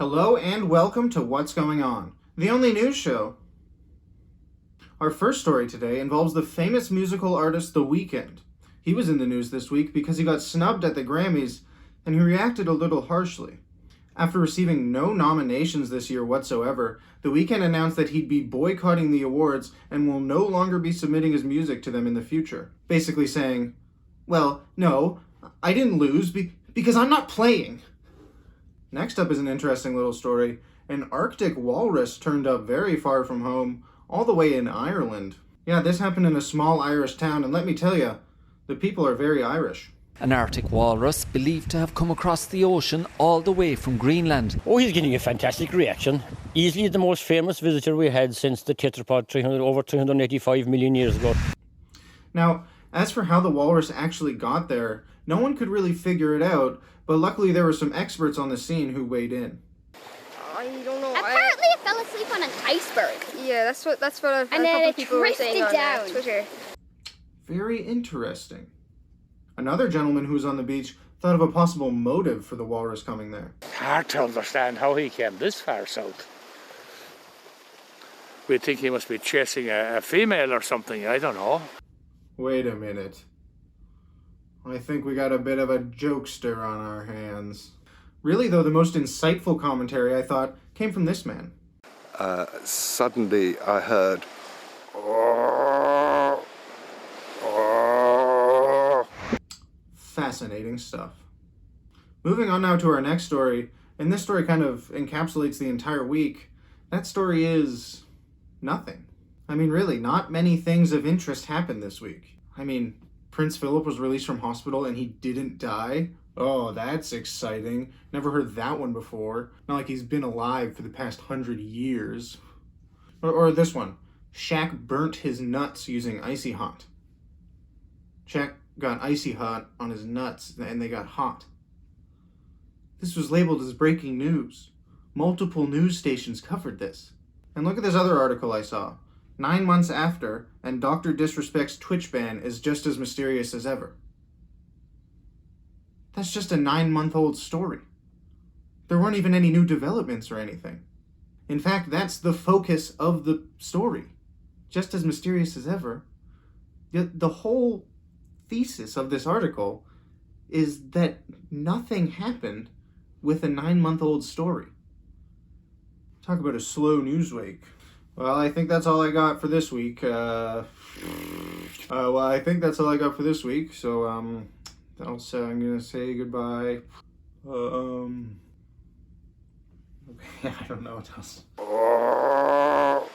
Hello and welcome to What's Going On, the only news show. Our first story today involves the famous musical artist The Weeknd. He was in the news this week because he got snubbed at the Grammys and he reacted a little harshly. After receiving no nominations this year whatsoever, The Weeknd announced that he'd be boycotting the awards and will no longer be submitting his music to them in the future. Basically saying, well, no, I didn't lose because I'm not playing. Next up is an interesting little story. An Arctic walrus turned up very far from home, all the way in Ireland. Yeah, this happened in a small Irish town, and let me tell you, the people are very Irish. An Arctic walrus believed to have come across the ocean all the way from Greenland. Oh, he's getting a fantastic reaction. Easily the most famous visitor we had since the tetrapod over 385 million years ago. Now, as for how the walrus actually got there, no one could really figure it out, but luckily there were some experts on the scene who weighed in. I don't know. Apparently it fell asleep on an iceberg. Yeah, that's what I've And heard a then couple it people were saying drifted on down. Twitter. Very interesting. Another gentleman who was on the beach thought of a possible motive for the walrus coming there. Hard to understand how he came this far south. We'd think he must be chasing a female or something, I don't know. Wait a minute. I think we got a bit of a jokester on our hands. Really, though, the most insightful commentary, I thought, came from this man. Suddenly I heard, Fascinating stuff. Moving on now to our next story, and this story kind of encapsulates the entire week. That story is nothing. I mean, really, not many things of interest happened this week. I mean, Prince Philip was released from hospital and he didn't die. Oh, that's exciting. Never heard that one before. Not like he's been alive for the past 100 years. Or this one. Shaq burnt his nuts using Icy Hot. Shaq got Icy Hot on his nuts and they got hot. This was labeled as breaking news. Multiple news stations covered this. And look at this other article I saw. 9 months after, and Dr. Disrespect's Twitch ban is just as mysterious as ever. That's just a 9-month-old story. There weren't even any new developments or anything. In fact, that's the focus of the story. Just as mysterious as ever. Yet the whole thesis of this article is that nothing happened with a 9-month-old story. Talk about a slow news week. Well, I think that's all I got for this week. So, I'm gonna say goodbye. Okay, I don't know what else.